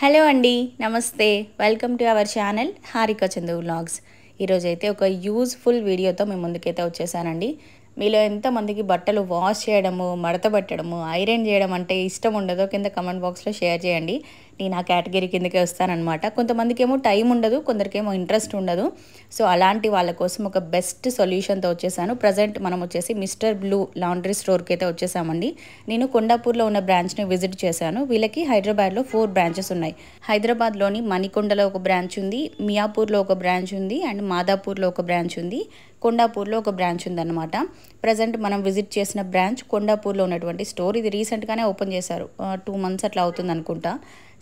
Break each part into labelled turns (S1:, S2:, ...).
S1: Hello అండి, నమస్తే. Welcome to our channel Harika Chandu vlogs. ఈరోజైతే ఒక యూజ్ఫుల్ వీడియోతో మేము ముందుకైతే వచ్చేసానండి. మీలో ఎంతమందికి బట్టలు వాష్ చేయడము, మడత పెట్టడము, ఐరన్ చేయడం అంటే ఇష్టం ఉండదో కింద కమెంట్ బాక్స్లో షేర్ చేయండి. నేను ఆ కేటగిరీ కిందకే వస్తానన్నమాట. కొంతమందికి ఏమో టైం ఉండదు, కొందరికేమో ఇంట్రెస్ట్ ఉండదు. సో అలాంటి వాళ్ళ కోసం ఒక బెస్ట్ సొల్యూషన్తో వచ్చేసాను. ప్రజెంట్ మనం వచ్చేసి మిస్టర్ బ్లూ లాండ్రీ స్టోర్కి అయితే వచ్చేసామండి. నేను కొండాపూర్లో ఉన్న బ్రాంచ్ని విజిట్ చేశాను. వీళ్ళకి హైదరాబాద్లో 4 బ్రాంచెస్ ఉన్నాయి. హైదరాబాద్లోని మణికొండలో ఒక బ్రాంచ్ ఉంది, మియాపూర్లో ఒక బ్రాంచ్ ఉంది, అండ్ మాదాపూర్లో ఒక బ్రాంచ్ ఉంది, కొండాపూర్లో ఒక బ్రాంచ్ ఉందన్నమాట. ప్రజెంట్ మనం విజిట్ చేసిన బ్రాంచ్ కొండాపూర్లో ఉన్నటువంటి స్టోర్. ఇది రీసెంట్గానే ఓపెన్ చేశారు, 2 మంత్స్ అట్లా అవుతుంది అనుకుంటా.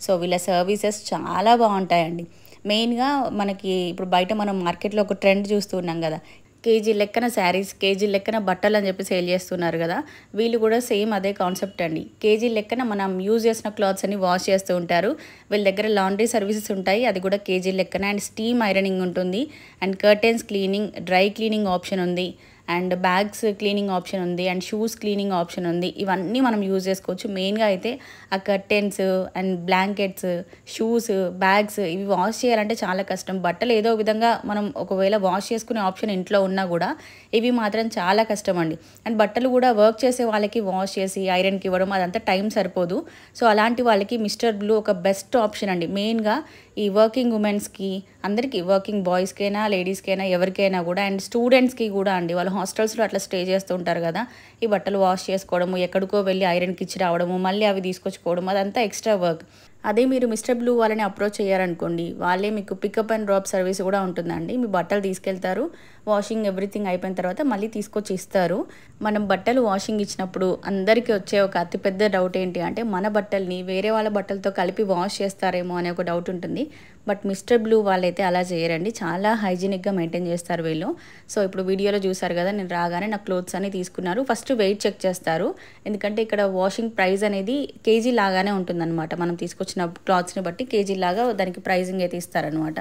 S1: సో వీళ్ళ సర్వీసెస్ చాలా బాగుంటాయండి. మెయిన్గా మనకి ఇప్పుడు బయట మనం మార్కెట్లో ఒక ట్రెండ్ చూస్తున్నాం కదా, కేజీ లెక్కన శారీస్, కేజీ లెక్కన బట్టలు అని చెప్పి సేల్ చేస్తున్నారు కదా. వీళ్ళు కూడా సేమ్ అదే కాన్సెప్ట్ అండి. కేజీ లెక్కన మనం యూజ్ చేసిన క్లాత్స్ అని వాష్ చేస్తూ ఉంటారు. వీళ్ళ దగ్గర లాండ్రీ సర్వీసెస్ ఉంటాయి, అది కూడా కేజీ లెక్కన. అండ్ స్టీమ్ ఐరనింగ్ ఉంటుంది, and curtains cleaning, dry cleaning option ఉంది, అండ్ బ్యాగ్స్ క్లీనింగ్ ఆప్షన్ ఉంది, అండ్ షూస్ క్లీనింగ్ ఆప్షన్ ఉంది. ఇవన్నీ మనం యూజ్ చేసుకోవచ్చు. మెయిన్గా అయితే ఆ curtains and blankets, shoes, bags ఇవి వాష్ చేయాలంటే చాలా కష్టం. బట్టలు ఏదో విధంగా మనం ఒకవేళ వాష్ చేసుకునే ఆప్షన్ ఇంట్లో ఉన్నా కూడా ఇవి మాత్రం చాలా కష్టం అండి. అండ్ బట్టలు కూడా వర్క్ చేసే వాళ్ళకి వాష్ చేసి ఐరన్కి ఇవ్వడం అదంతా టైం సరిపోదు. సో అలాంటి వాళ్ళకి మిస్టర్ బ్లూ ఒక బెస్ట్ ఆప్షన్ అండి. మెయిన్గా ఈ వర్కింగ్ ఉమెన్స్కి, అందరికీ, వర్కింగ్ బాయ్స్కైనా లేడీస్కైనా ఎవరికైనా కూడా, అండ్ స్టూడెంట్స్కి కూడా అండి. వాళ్ళు హాస్టల్స్లో అట్లా స్టే చేస్తూ ఉంటారు కదా, ఈ బట్టలు వాష్ చేసుకోవడము, ఎక్కడికో వెళ్ళి ఐరన్కి ఇచ్చి రావడము, మళ్ళీ అవి తీసుకొచ్చుకోవడం, అదంతా ఎక్స్ట్రా వర్క్. అదే మీరు మిస్టర్ బ్లూ వాళ్ళని అప్రోచ్ చేయారనుకోండి, వాళ్ళే మీకు పికప్ అండ్ డ్రాప్ సర్వీస్ కూడా ఉంటుందండి. మీ బట్టలు తీసుకెళ్తారు, వాషింగ్ ఎవ్రీథింగ్ అయిపోయిన తర్వాత మళ్ళీ తీసుకొచ్చి ఇస్తారు. మనం బట్టలు వాషింగ్ ఇచ్చినప్పుడు అందరికీ వచ్చే ఒక అతిపెద్ద డౌట్ ఏంటి అంటే, మన బట్టల్ని వేరే వాళ్ళ బట్టలతో కలిపి వాష్ చేస్తారేమో అనే ఒక డౌట్ ఉంటుంది. బట్ మిస్టర్ బ్లూ వాళ్ళైతే అలా చేయరండి, చాలా హైజీనిక్గా మెయింటైన్ చేస్తారు వీళ్ళు. సో ఇప్పుడు వీడియోలో చూసారు కదా, నేను రాగానే నా క్లోత్స్ అని తీసుకున్నారు. ఫస్ట్ వెయిట్ చెక్ చేస్తారు, ఎందుకంటే ఇక్కడ వాషింగ్ ప్రైస్ అనేది కేజీ లాగానే ఉంటుందన్నమాట. మనం తీసుకొచ్చిన క్లాత్స్ని బట్టి కేజీ లాగా దానికి ప్రైజింగ్ అయితే ఇస్తారనమాట.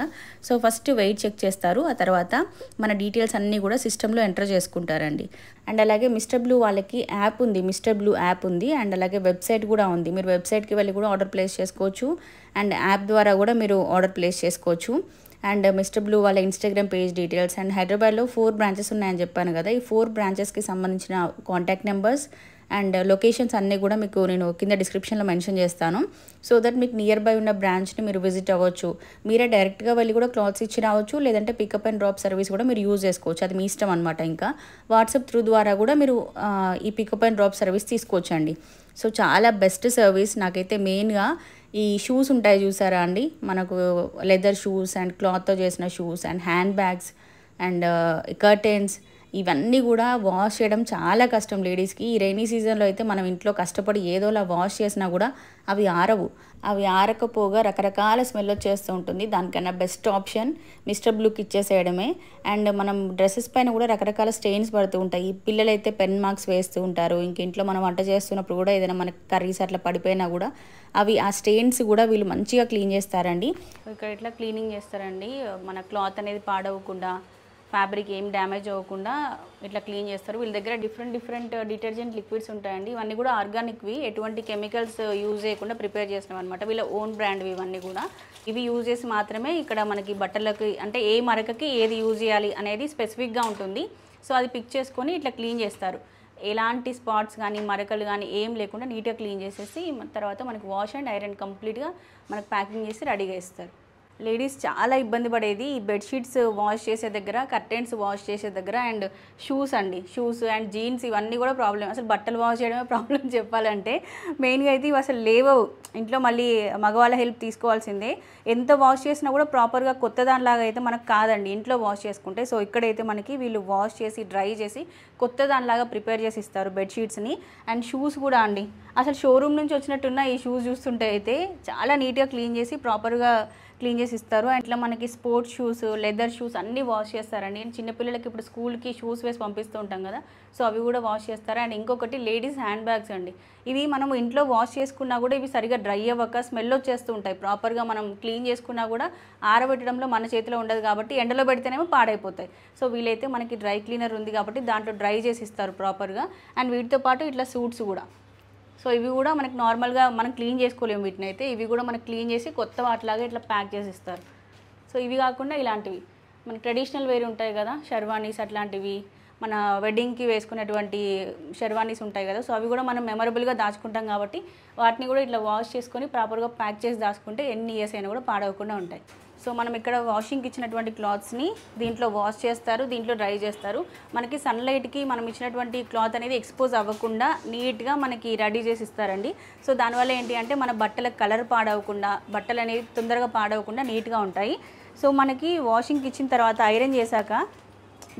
S1: సో ఫస్ట్ వెయిట్ చెక్ చేస్తారు, ఆ తర్వాత మన డీటెయిల్స్ అన్నీ కూడా సిస్టంలో ఎంటర్ చేసుకుంటారండి. అండ్ అలాగే మిస్టర్ బ్లూ వాళ్ళకి యాప్ ఉంది, మిస్టర్ బ్లూ యాప్ ఉంది, అండ్ అలాగే వెబ్సైట్ కూడా ఉంది. మీరు వెబ్సైట్కి వెళ్ళి కూడా ఆర్డర్ ప్లేస్ చేసుకోవచ్చు, అండ్ యాప్ ద్వారా కూడా మీరు ఆర్డర్ ప్లేస్ చేసుకోవచ్చు. అండ్ మిస్టర్ బ్లూ వాళ్ళ ఇన్స్టాగ్రామ్ పేజ్ డీటెయిల్స్, అండ్ హైదరాబాద్లో 4 బ్రాంచెస్ ఉన్నాయని చెప్పాను కదా, ఈ 4 బ్రాంచెస్కి సంబంధించిన కాంటాక్ట్ నెంబర్స్ అండ్ లొకేషన్స్ అన్నీ కూడా మీకు నేను కింద డిస్క్రిప్షన్లో మెన్షన్ చేస్తాను. సో దట్ మీకు నియర్ బై ఉన్న బ్రాంచ్ని మీరు విజిట్ అవ్వచ్చు. మీరే డైరెక్ట్గా వెళ్ళి కూడా క్లాత్స్ ఇచ్చి రావచ్చు, లేదంటే పికప్ అండ్ డ్రాప్ సర్వీస్ కూడా మీరు యూజ్ చేసుకోవచ్చు, అది మీ ఇష్టం అనమాట. ఇంకా వాట్సాప్ త్రూ ద్వారా కూడా మీరు ఈ పికప్ అండ్ డ్రాప్ సర్వీస్ తీసుకోవచ్చండి. సో చాలా బెస్ట్ సర్వీస్. నాకైతే మెయిన్గా ఈ షూస్ ఉంటాయి చూసారా అండి, మనకు లెదర్ షూస్ అండ్ క్లాత్తో చేసిన shoes and hand bags and curtains, ఇవన్నీ కూడా వాష్ చేయడం చాలా కష్టం లేడీస్కి. ఈ రైనీ సీజన్లో అయితే మనం ఇంట్లో కష్టపడి ఏదోలా వాష్ చేసినా కూడా అవి ఆరవు. అవి ఆరకపోగా రకరకాల స్మెల్ వచ్చేస్తూ ఉంటుంది. దానికన్నా బెస్ట్ ఆప్షన్ మిస్టర్ బ్లూకి ఇచ్చేసేయడమే. అండ్ మనం డ్రెస్సెస్ పైన కూడా రకరకాల స్టెయిన్స్ పడుతూ ఉంటాయి. పిల్లలైతే పెన్ మార్క్స్ వేస్తూ ఉంటారు. ఇంక ఇంట్లో మనం వంట చేస్తున్నప్పుడు కూడా ఏదైనా మనకి కర్రీస్ అట్లా పడిపోయినా కూడా అవి ఆ స్టెయిన్స్ కూడా వీళ్ళు మంచిగా క్లీన్ చేస్తారండి. ఇక్కడ ఇట్లా క్లీనింగ్ చేస్తారండి, మన క్లాత్ అనేది పాడవకుండా, ఫ్యాబ్రిక్ ఏం డ్యామేజ్ అవ్వకుండా ఇట్లా క్లీన్ చేస్తారు. వీళ్ళ దగ్గర డిఫరెంట్ డిటర్జెంట్ లిక్విడ్స్ ఉంటాయండి. ఇవన్నీ కూడా ఆర్గానిక్వి, ఎటువంటి కెమికల్స్ యూజ్ చేయకుండా ప్రిపేర్ చేసినవి అనమాట. వీళ్ళ ఓన్ బ్రాండ్వి ఇవన్నీ కూడా. ఇవి యూజ్ చేసి మాత్రమే ఇక్కడ మనకి బట్టలకి, అంటే ఏ మరకకి ఏది యూజ్ చేయాలి అనేది స్పెసిఫిక్గా ఉంటుంది. సో అది పిక్ చేసుకొని ఇట్లా క్లీన్ చేస్తారు. ఎలాంటి స్పాట్స్ కానీ మరకలు కానీ ఏం లేకుండా నీట్గా క్లీన్ చేసేసి తర్వాత మనకి వాష్ అండ్ ఐరన్ కంప్లీట్గా మనకు ప్యాకింగ్ చేసి రెడీగా ఇస్తారు. లేడీస్ చాలా ఇబ్బంది పడేది ఈ బెడ్షీట్స్ వాష్ చేసే దగ్గర, కర్టెన్స్ వాష్ చేసే దగ్గర, అండ్ షూస్ అండి, షూస్ అండ్ జీన్స్ ఇవన్నీ కూడా ప్రాబ్లం. అసలు బట్టలు వాష్ చేయడమే ప్రాబ్లం చెప్పాలంటే. మెయిన్గా అయితే ఇవి అసలు లేవవు ఇంట్లో, మళ్ళీ మగవాళ్ళ హెల్ప్ తీసుకోవాల్సిందే. ఎంత వాష్ చేసినా కూడా ప్రాపర్గా కొత్త దానిలాగా అయితే మనకు కాదండి ఇంట్లో వాష్ చేసుకుంటే. సో ఇక్కడైతే మనకి వీళ్ళు వాష్ చేసి డ్రై చేసి కొత్త దానిలాగా ప్రిపేర్ చేసి ఇస్తారు బెడ్షీట్స్ని. అండ్ షూస్ కూడా అండి, అసలు షోరూమ్ నుంచి వచ్చినట్టున్న ఈ షూస్ చూస్తుంటే అయితే చాలా నీట్గా క్లీన్ చేసి ప్రాపర్గా క్లీన్ చేసి ఇస్తారు. అండ్ ఇట్లా మనకి స్పోర్ట్స్ షూస్, లెదర్ షూస్ అన్నీ వాష్ చేస్తారండి. చిన్నపిల్లలకి ఇప్పుడు స్కూల్కి షూస్ వేసి పంపిస్తూ ఉంటాం కదా, సో అవి కూడా వాష్ చేస్తారు. అండ్ ఇంకొకటి లేడీస్ హ్యాండ్ బ్యాగ్స్ అండి, ఇవి మనం ఇంట్లో వాష్ చేసుకున్నా కూడా ఇవి సరిగా డ్రై అవ్వక స్మెల్ వచ్చేస్తూ ఉంటాయి. ప్రాపర్గా మనం క్లీన్ చేసుకున్నా కూడా ఆరబెట్టడంలో మన చేతిలో ఉండదు కాబట్టి ఎండలో పెడితేనేమో పాడైపోతాయి. సో వీలైతే మనకి డ్రై క్లీనర్ ఉంది కాబట్టి దాంట్లో డ్రై చేసి ఇస్తారు ప్రాపర్గా. అండ్ వీటితో పాటు ఇట్లా సూట్స్ కూడా, సో ఇవి కూడా మనకి నార్మల్గా మనం క్లీన్ చేసుకోలేము వీటిని అయితే. ఇవి కూడా మనకి క్లీన్ చేసి కొత్త వాటిలాగా ఇట్లా ప్యాక్ చేసి ఇస్తారు. సో ఇవి కాకుండా ఇలాంటివి మనకి ట్రెడిషనల్ వేర్ ఉంటాయి కదా, షెర్వానీస్ అట్లాంటివి, మన వెడ్డింగ్కి వేసుకునేటువంటి షెర్వానీస్ ఉంటాయి కదా. సో అవి కూడా మనం మెమరబుల్గా దాచుకుంటాం కాబట్టి వాటిని కూడా ఇట్లా వాష్ చేసుకొని ప్రాపర్గా ప్యాక్ చేసి దాచుకుంటే ఎన్ని ఇయర్స్ అయినా కూడా పాడవకుండా ఉంటాయి. సో మనం ఇక్కడ వాషింగ్కి ఇచ్చినటువంటి క్లాత్స్ని దీంట్లో వాష్ చేస్తారు, దీంట్లో డ్రై చేస్తారు. మనకి సన్లైట్కి మనం ఇచ్చినటువంటి క్లాత్ అనేది ఎక్స్పోజ్ అవ్వకుండా నీట్గా మనకి రెడీ చేసి ఇస్తారండి. సో దానివల్ల ఏంటి అంటే మన బట్టల కలర్ పాడవకుండా, బట్టలు అనేది తొందరగా పాడవకుండా నీట్గా ఉంటాయి. సో మనకి వాషింగ్కి ఇచ్చిన తర్వాత ఐరన్ చేశాక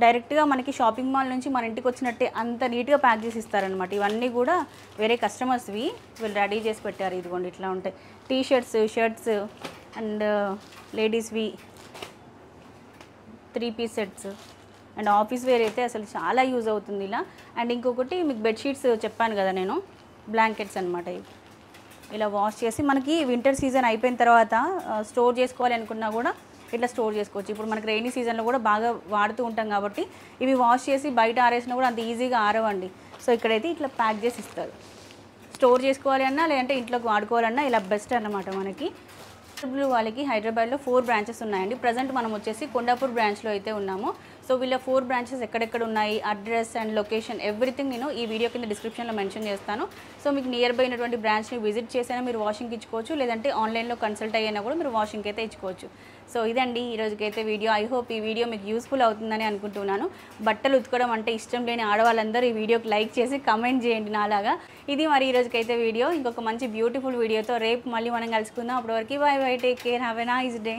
S1: డైరెక్ట్గా మనకి షాపింగ్ మాల్ నుంచి మన ఇంటికి వచ్చినట్టే అంత నీట్గా ప్యాక్ చేసి ఇస్తారనమాట. ఇవన్నీ కూడా వేరే కస్టమర్స్వి వీళ్ళు రెడీ చేసి పెట్టారు. ఇదిగోండి ఇట్లా ఉంటాయి టీ షర్ట్స్, షర్ట్స్ అండ్ లేడీస్వి 3 piece sets and office wear అయితే అసలు చాలా యూజ్ అవుతుంది ఇలా. అండ్ ఇంకొకటి మీకు బెడ్షీట్స్ చెప్పాను కదా నేను, బ్లాంకెట్స్ అనమాట. ఇవి ఇలా వాష్ చేసి మనకి వింటర్ సీజన్ అయిపోయిన తర్వాత స్టోర్ చేసుకోవాలి అనుకున్నా కూడా ఇట్లా స్టోర్ చేసుకోవచ్చు. ఇప్పుడు మనకి రైనీ సీజన్లో కూడా బాగా వాడుతూ ఉంటాం కాబట్టి ఇవి వాష్ చేసి బయట ఆరేసినా కూడా అంత ఈజీగా ఆరవండి. సో ఇక్కడైతే ఇట్లా ప్యాక్ చేసి ఇస్తారు. స్టోర్ చేసుకోవాలి అన్నా లేదంటే ఇంట్లోకి వాడుకోవాలన్నా ఇలా బెస్ట్ అన్నమాట. మనకి బ్లూ వాళ్ళకి హైదరాబాద్లో 4 బ్రాంచెస్ ఉన్నాయండి. ప్రజెంట్ మనం వచ్చేసి కొండాపూర్ బ్రాంచ్లో అయితే ఉన్నాము. సో వీళ్ళ 4 బ్రాంచెస్ ఎక్కడెక్కడ ఉన్నాయి, అడ్రస్ అండ్ లొకేషన్ ఎవ్రీథింగ్ నేను ఈ వీడియో కింద డిస్క్రిప్షన్లో మెన్షన్ చేస్తాను. సో మీకు నియర్ బై అయినటువంటి బ్రాంచ్ని విజిట్ చేసైనా మీరు వాషింగ్కి ఇచ్చుకోవచ్చు, లేదంటే ఆన్లైన్లో కన్సల్ట్ అయ్యినా కూడా మీరు వాషింగ్కి అయితే ఇచ్చుకోవచ్చు. సో ఇదండి ఈరోజుకైతే వీడియో. ఐ హోప్ ఈ వీడియో మీకు యూస్ఫుల్ అవుతుందని అనుకుంటున్నాను. బట్టలు ఉతకడం అంటే ఇష్టం లేని ఆడవాళ్ళందరూ ఈ వీడియోకి లైక్ చేసి కమెంట్ చేయండి నాలాగా. ఇది మరి ఈరోజుకైతే వీడియో. ఇంకొక మంచి బ్యూటిఫుల్ వీడియోతో రేపు మళ్ళీ మనం కలుసుకుందాం. అప్పటివరకు by by, take care, have a nice day.